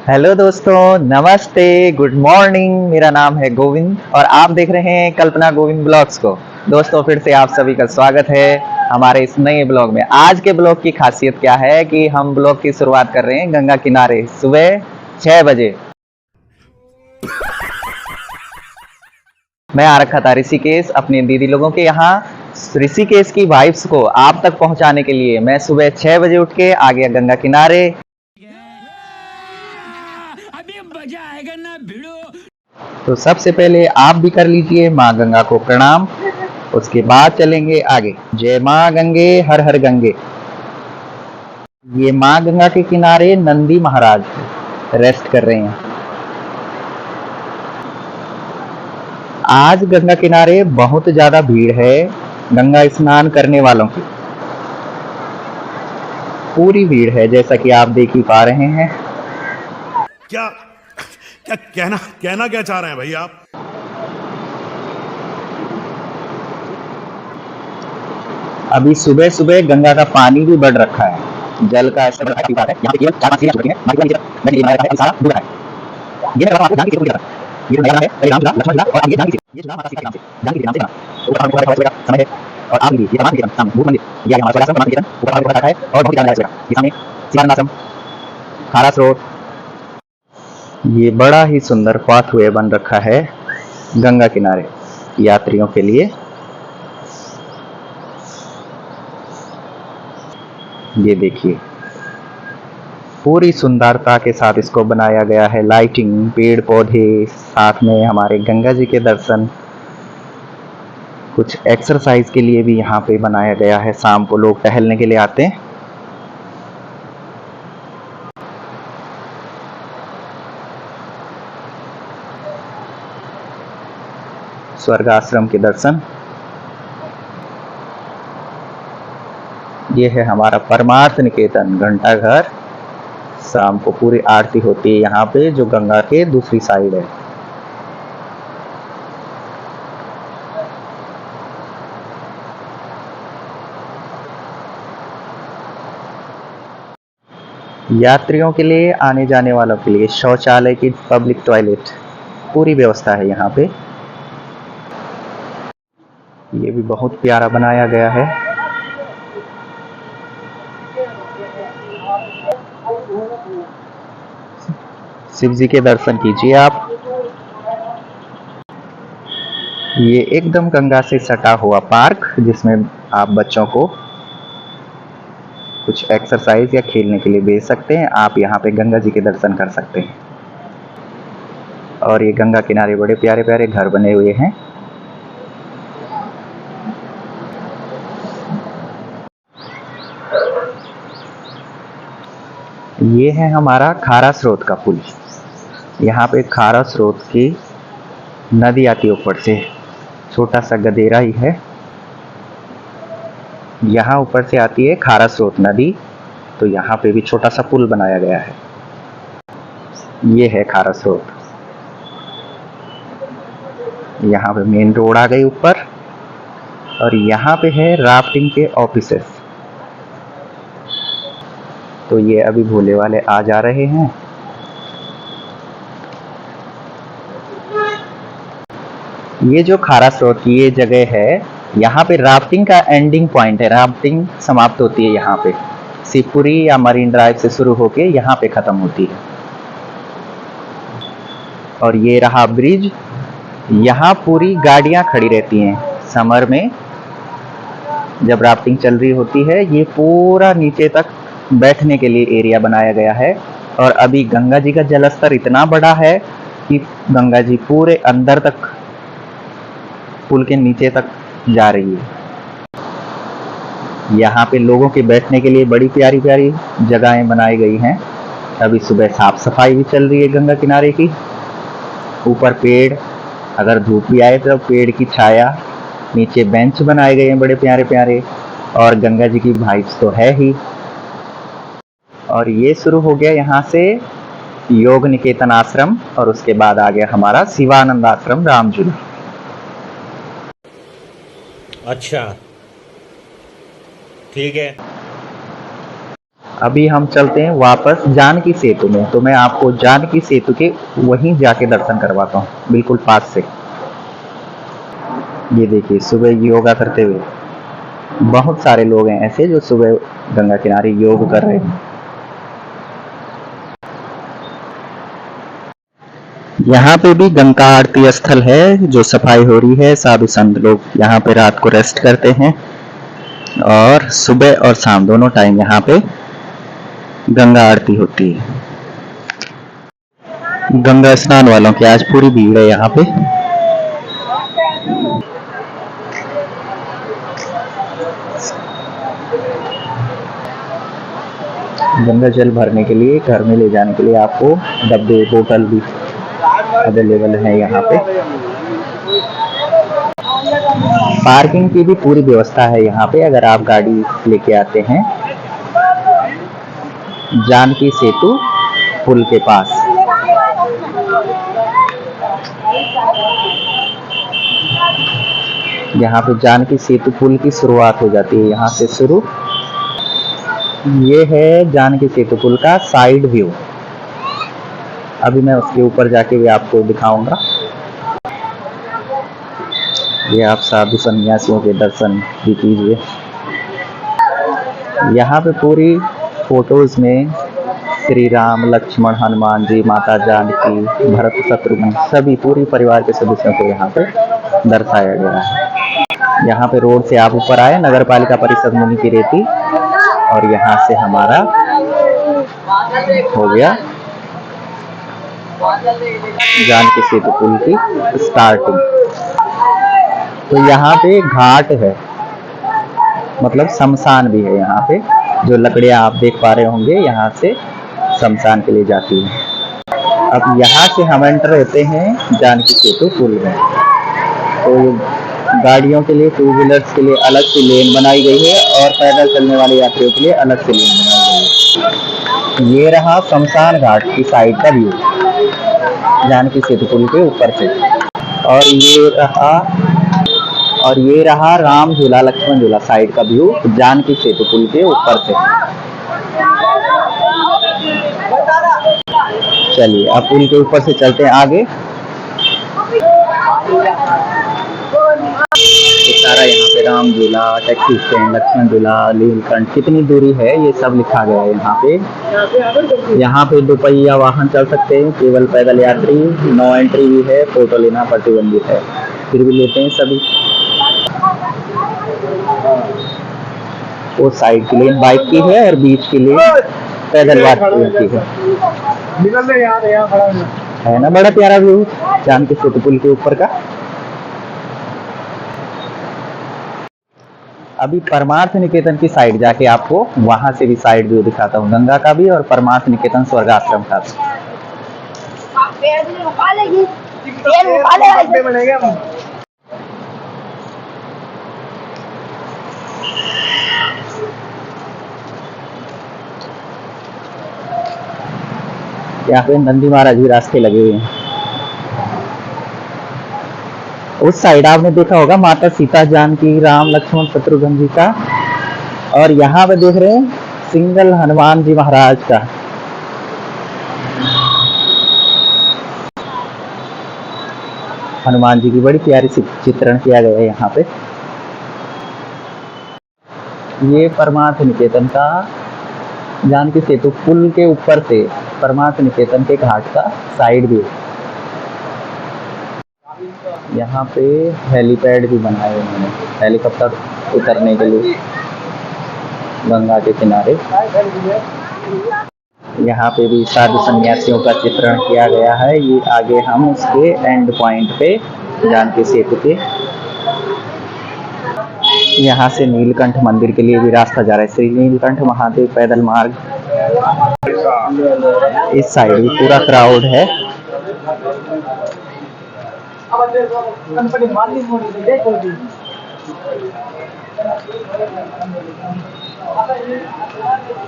Hello दोस्तों, नमस्ते, good morning. मेरा नाम है गोविंद और आप देख रहे हैं कल्पना गोविंद ब्लॉग्स को। दोस्तों, फिर से आप सभी का स्वागत है हमारे इस नए ब्लॉग में। आज के ब्लॉग की खासियत क्या है कि हम ब्लॉग की शुरुआत कर रहे हैं गंगा किनारे सुबह 6 बजे। मैं आ रखा था ऋषिकेश अपनी दीदी लोगों के यहाँ। ऋषिकेश की वाइब्स को आप तक पहुंचाने के लिए मैं सुबह 6 बजे उठ के आ गया गंगा किनारे। अभी मजा आएगा ना भिड़ो। तो सबसे पहले आप भी कर लीजिए माँ गंगा को प्रणाम, उसके बाद चलेंगे आगे। जय माँ गंगे, हर हर गंगे। ये माँ गंगा के किनारे नंदी महाराज रेस्ट कर रहे हैं। आज गंगा किनारे बहुत ज्यादा भीड़ है गंगा स्नान करने वालों की। पूरी भीड़ है जैसा कि आप देख ही पा रहे हैं। क्या क्या कहना कहना क्या चाह रहे हैं भाई आप? अभी सुबह सुबह गंगा का पानी भी बढ़ रखा है, जल का स्तर है। यहाँ पे केवल 4-5 सीढ़ियां चढ़ रही हैं। बाकी मैं ये बना रखा है, अभी सारा डूब रहा है। ये मैं आपको जानकी सीता को ये नया है, राम चूल्हा, लक्ष्मण चूल्हा और अब ये जानकी सीता। ये चूल्हा माता सीता के नाम से, जानकी के नाम से बना। ऊपर हमारे को सुबह का समय है और आप भी ये तमाम निकेतन सामने भूत मंदिर, ये हमारा कैलाश निकेतन ऊपर हमारे को रखा है और बहुत ही जानकारी है। ये सामने शिवानंद आश्रम, खारा स्रोत। ये बड़ा ही सुंदर पाथवे बन रखा है गंगा किनारे यात्रियों के लिए। ये देखिए, पूरी सुंदरता के साथ इसको बनाया गया है। लाइटिंग, पेड़ पौधे, साथ में हमारे गंगा जी के दर्शन। कुछ एक्सरसाइज के लिए भी यहाँ पे बनाया गया है। शाम को लोग टहलने के लिए आते हैं। स्वर्ग आश्रम के दर्शन। ये है हमारा परमार्थ निकेतन घंटाघर। शाम को पूरी आरती होती है यहाँ पे, जो गंगा के दूसरी साइड है। यात्रियों के लिए, आने जाने वालों के लिए शौचालय की पब्लिक टॉयलेट पूरी व्यवस्था है यहाँ पे। ये भी बहुत प्यारा बनाया गया है। शिव जी के दर्शन कीजिए आप। ये एकदम गंगा से सटा हुआ पार्क, जिसमें आप बच्चों को कुछ एक्सरसाइज या खेलने के लिए भेज सकते हैं। आप यहाँ पे गंगा जी के दर्शन कर सकते हैं। और ये गंगा किनारे बड़े प्यारे प्यारे घर बने हुए हैं। ये है हमारा खारा स्रोत का पुल। यहाँ पे खारा स्रोत की नदी आती है ऊपर से, छोटा सा गदेरा ही है। यहाँ ऊपर से आती है खारा स्रोत नदी, तो यहाँ पे भी छोटा सा पुल बनाया गया है। ये है खारा स्रोत। यहाँ पे मेन रोड आ गई ऊपर और यहाँ पे है राफ्टिंग के ऑफिसेस। तो ये अभी भोले वाले आ जा रहे हैं। ये जो खारा स्रोत की ये जगह है, यहाँ पे राफ्टिंग का एंडिंग पॉइंट है। राफ्टिंग समाप्त होती है यहाँ पे, शिवपुरी या मरीन ड्राइव से शुरू होके यहाँ पे खत्म होती है। और ये रहा ब्रिज। यहाँ पूरी गाड़ियाँ खड़ी रहती हैं समर में जब राफ्टिंग चल रही होती है। ये पूरा नीचे तक बैठने के लिए एरिया बनाया गया है। और अभी गंगा जी का जलस्तर इतना बड़ा है कि गंगा जी पूरे अंदर तक, पुल के नीचे तक जा रही है। यहाँ पे लोगों के बैठने के लिए बड़ी प्यारी प्यारी जगहें बनाई गई हैं। अभी सुबह साफ सफाई भी चल रही है गंगा किनारे की। ऊपर पेड़, अगर धूप भी आए तो पेड़ की छाया, नीचे बेंच बनाए गए हैं बड़े प्यारे प्यारे। और गंगा जी की वाइब्स तो है ही। और ये शुरू हो गया यहाँ से योग निकेतन आश्रम और उसके बाद आ गया हमारा शिवानंद आश्रम रामझूला। अच्छा, ठीक है। अभी हम चलते हैं वापस जानकी सेतु में, तो मैं आपको जानकी सेतु के वहीं जाके दर्शन करवाता हूँ, बिल्कुल पास से। ये देखिए सुबह योगा करते हुए बहुत सारे लोग हैं ऐसे जो सुबह गंगा किनारे योग कर रहे हैं। यहाँ पे भी गंगा आरती स्थल है, जो सफाई हो रही है। साधु संत लोग यहाँ पे रात को रेस्ट करते हैं और सुबह और शाम दोनों टाइम यहाँ पे गंगा आरती होती है। गंगा स्नान वालों की आज पूरी भीड़ है यहाँ पे। गंगा जल भरने के लिए घर में ले जाने के लिए आपको डब्बे बोतल भी अवेलेबल है यहाँ पे। पार्किंग की भी पूरी व्यवस्था है यहाँ पे, अगर आप गाड़ी लेके आते हैं जानकी सेतु पुल के पास। यहाँ पे जानकी सेतु पुल की शुरुआत हो जाती है, यहाँ से शुरू। ये है जानकी सेतु पुल का साइड व्यू। अभी मैं उसके ऊपर जाके भी आपको दिखाऊंगा। ये आप साधु सन्यासियों के दर्शन भी कीजिए। यहाँ पे पूरी फोटोज में श्री राम, लक्ष्मण, हनुमान जी, माता जानकी, भरत, शत्रुघ्न सभी पूरी परिवार के सदस्यों को यहाँ पे दर्शाया गया है। यहाँ पे रोड से आप ऊपर आए, नगर पालिका परिषद मुनि की रेती, और यहाँ से हमारा हो गया जानकी सेतु पुल की स्टार्टिंग। तो यहाँ पे घाट है, मतलब शमशान भी है यहाँ पे। जो लकड़ियाँ आप देख पा रहे होंगे यहाँ से शमशान के लिए जाती है। अब यहाँ से हम एंटर होते हैं जानकी सेतु पुल में। तो गाड़ियों के लिए, टू व्हीलर्स के लिए अलग से लेन बनाई गई है और पैदल चलने वाले यात्रियों के लिए अलग से लेन बनाई गई है। ये रहा शमशान घाट की साइड का व्यू जानकी सेतु पुल के ऊपर से, और ये रहा राम झूला, लक्ष्मण झूला साइड का व्यू जानकी सेतु पुल के ऊपर से। चलिए अब पुल के ऊपर से चलते हैं आगे। सारा यहाँ पे राम झूला, टैक्सी स्टैंड, लक्ष्मण झूला, नीलकंठ, कितनी दूरी है ये सब लिखा गया है यहाँ पे। यहाँ पे दोपहिया वाहन चल सकते हैं, केवल पैदल यात्री, नो एंट्री भी है, फोटो लेना प्रतिबंधित है, फिर भी लेते हैं सभी। वो साइड की लेन बाइक की है और बीच की लेन पैदल यात्रियों की है ना। बड़ा प्यारा व्यू जानकी सेतु पुल के ऊपर का। अभी परमार्थ निकेतन की साइड जाके आपको वहां से भी साइड व्यू दिखाता हूँ, गंगा का भी और परमार्थ निकेतन स्वर्ग आश्रम का भी। यहाँ पे नंदी महाराज भी रास्ते लगे हुए हैं। उस साइड आपने देखा होगा माता सीता, जानकी, राम, लक्ष्मण, शत्रुघ्न जी का, और यहाँ पे देख रहे हैं सिंगल हनुमान जी महाराज का। हनुमान जी की बड़ी प्यारी चित्रण किया गया है यहाँ पे। ये परमार्थ निकेतन का जानकी सेतु पुल के ऊपर से परमार्थ निकेतन के घाट का साइड व्यू। यहाँ पे हेलीपैड भी बनाए हुए हैं हेलीकॉप्टर उतरने के लिए गंगा के किनारे। यहाँ पे भी साधु सन्यासियों का चित्रण किया गया है। ये आगे हम उसके एंड पॉइंट पे जानकी सेतु के यहाँ से नीलकंठ मंदिर के लिए भी रास्ता जा रहा है। श्री नीलकंठ महादेव पैदल मार्ग। इस साइड भी पूरा क्राउड है।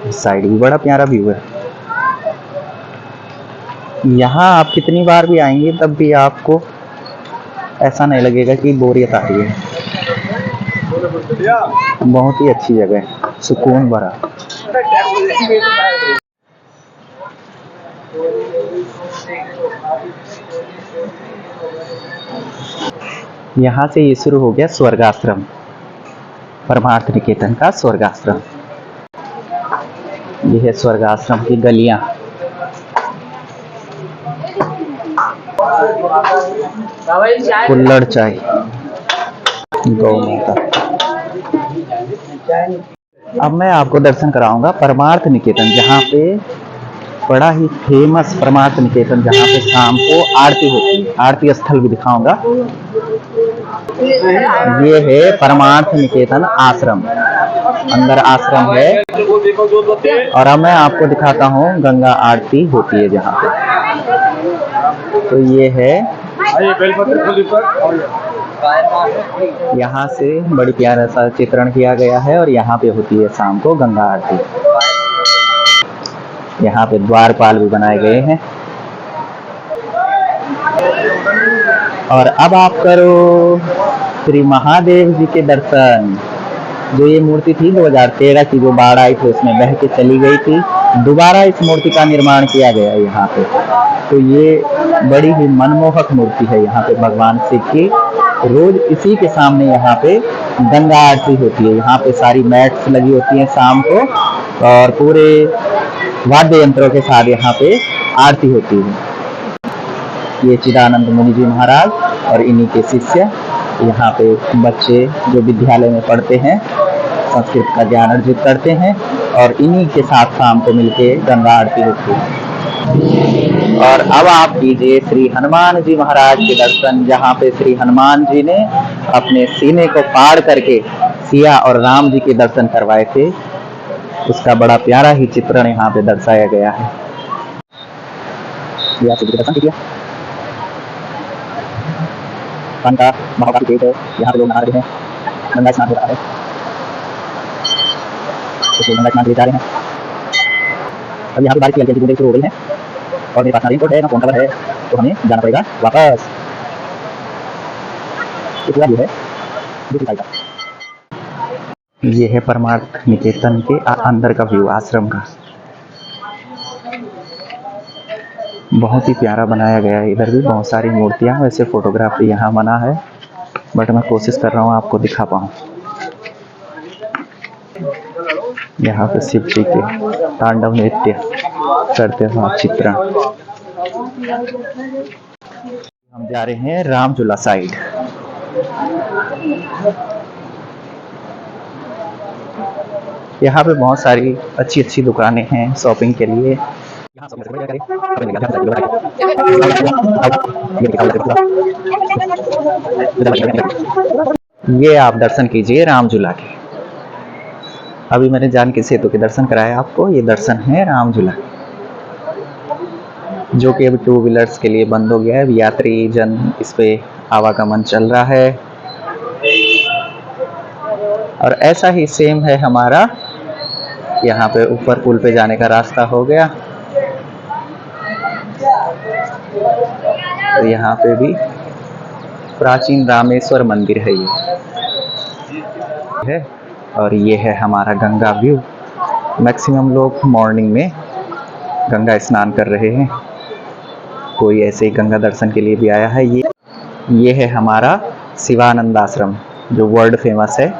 इस साइड भी बड़ा प्यारा व्यू है। यहाँ आप कितनी बार भी आएंगे तब भी आपको ऐसा नहीं लगेगा कि बोरियत आ रही है। बहुत ही अच्छी जगह है, सुकून भरा। यहाँ से ये शुरू हो गया स्वर्गाश्रम, परमार्थ निकेतन का स्वर्गाश्रम। ये है स्वर्गाश्रम की गलियां। कुल्हड़ चाय, गौ माता। अब मैं आपको दर्शन कराऊंगा परमार्थ निकेतन, जहाँ पे बड़ा ही फेमस परमार्थ निकेतन, जहाँ पे शाम को आरती होती है। आरती स्थल भी दिखाऊंगा। ये है परमार्थ निकेतन आश्रम, अंदर आश्रम है। और अब मैं आपको दिखाता हूँ गंगा आरती होती है जहाँ पे। तो ये है, यहाँ से बड़ी प्यारा सा चित्रण किया गया है और यहाँ पे होती है शाम को गंगा आरती। यहाँ पे द्वारपाल भी बनाए गए हैं। और अब आप करो श्री महादेव जी के दर्शन। जो ये मूर्ति थी 2013 की, जो बाढ़ आई थी उसमें बह के चली गई थी, दोबारा इस मूर्ति का निर्माण किया गया है यहाँ पे। तो ये बड़ी ही मनमोहक मूर्ति है यहाँ पे भगवान शिव की। रोज इसी के सामने यहाँ पे गंगा आरती होती है। यहाँ पे सारी मैट्स लगी होती हैं शाम को और पूरे वाद्य यंत्रों के साथ यहाँ पे आरती होती है। ये चिदानंद मुनि जी महाराज और इन्हीं के शिष्य, यहाँ पे बच्चे जो विद्यालय में पढ़ते हैं, संस्कृत का ज्ञान अर्जित करते हैं और इन्हीं के साथ शाम को मिलके गंगा आरती होती है। और अब आप कीजिए श्री हनुमान जी महाराज के दर्शन, जहाँ पे श्री हनुमान जी ने अपने सीने को फाड़ करके सिया और राम जी के दर्शन करवाए थे। उसका बड़ा प्यारा ही चित्रण यहाँ पे दर्शाया गया है। दर्शन कीजिए। का महाकाल पेट है, यहाँ पे लोग नहा रहे हैं, गंगा स्नान हो रहा है। तो गंगा स्नान जा रहे हैं। अब यहाँ पे बारिश की हल्की बूंदें शुरू हो गई हैं और मेरे पास ना रेनकोट है ना फोन कवर है, तो हमें जाना पड़ेगा वापस। ये है दूसरी साइड का। ये है परमार्थ निकेतन के अंदर का व्यू आश्रम का। बहुत ही प्यारा बनाया गया है। इधर भी बहुत सारी मूर्तियां, वैसे फोटोग्राफी यहाँ मना है, बट मैं कोशिश कर रहा हूँ आपको दिखा पाऊँ। यहाँ पे शिव जी के तांडव नृत्य करते हुए चित्रण। हम जा रहे हैं रामझूला साइड। यहाँ पे बहुत सारी अच्छी अच्छी दुकानें हैं शॉपिंग के लिए। ये आप दर्शन कीजिए रामझूला के। अभी मैंने जानकी सेतु के दर्शन कराया आपको। ये दर्शन है रामझूला, जो कि अभी 2 व्हीलर्स के लिए बंद हो गया है। यात्री जन इस पे आवागमन चल रहा है। और ऐसा ही सेम है हमारा यहाँ पे ऊपर पुल पे जाने का रास्ता हो गया। तो यहाँ पे भी प्राचीन रामेश्वर मंदिर है ये है। और ये है हमारा गंगा व्यू। मैक्सिमम लोग मॉर्निंग में गंगा स्नान कर रहे हैं, कोई ऐसे ही गंगा दर्शन के लिए भी आया है। ये है हमारा शिवानंद आश्रम, जो वर्ल्ड फेमस है।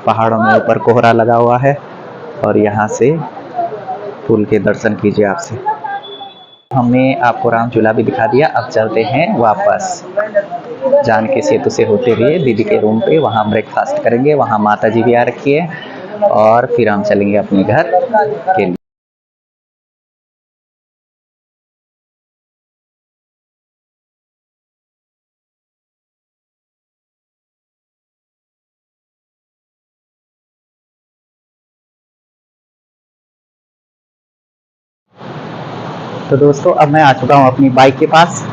पहाड़ों में ऊपर कोहरा लगा हुआ है और यहाँ से पुल के दर्शन कीजिए आपसे। हमने आपको रामझूला भी दिखा दिया। अब चलते हैं वापस जानकी सेतु से होते हुए दीदी के रूम पे। वहाँ ब्रेकफास्ट करेंगे, वहाँ माता जी भी आ रखी है और फिर हम चलेंगे अपने घर के लिए। तो दोस्तों अब मैं आ चुका हूँ अपनी बाइक के पास।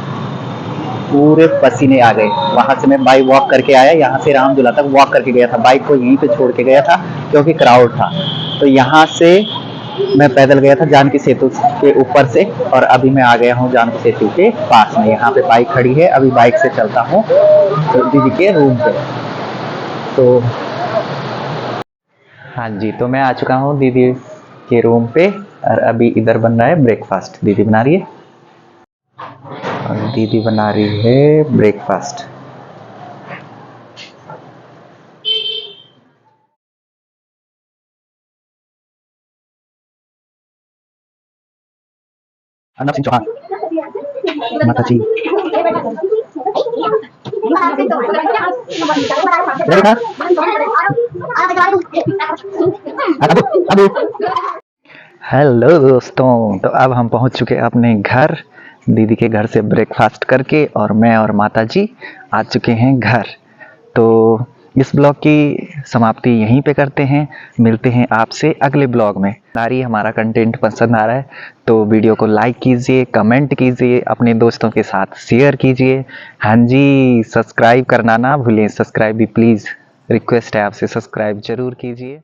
पूरे पसीने आ गए। वहां से मैं बाइक वॉक करके आया, यहाँ से रामझूला तक वॉक करके गया था। बाइक को यहीं पे छोड़ के गया था क्योंकि क्राउड था। तो यहाँ से मैं पैदल गया था जानकी सेतु के ऊपर से, और अभी मैं आ गया हूँ जानकी सेतु के पास में। यहाँ पे बाइक खड़ी है, अभी बाइक से चलता हूँ तो दीदी के रूम पे। तो हाँ जी, तो मैं आ चुका हूँ दीदी के रूम पे और अभी इधर बन रहा है ब्रेकफास्ट। दीदी बना रही है और दीदी बना रही है ब्रेकफास्ट। अर्नब सिंह चौहान, माता जी देखा? हेलो दोस्तों, तो अब हम पहुंच चुके हैं अपने घर। दीदी के घर से ब्रेकफास्ट करके और मैं और माता जी आ चुके हैं घर। तो इस ब्लॉग की समाप्ति यहीं पे करते हैं। मिलते हैं आपसे अगले ब्लॉग में। सारी हमारा कंटेंट पसंद आ रहा है तो वीडियो को लाइक कीजिए, कमेंट कीजिए, अपने दोस्तों के साथ शेयर कीजिए। हाँ जी, सब्सक्राइब करना ना भूलें। सब्सक्राइब भी प्लीज़, रिक्वेस्ट है आपसे, सब्सक्राइब ज़रूर कीजिए।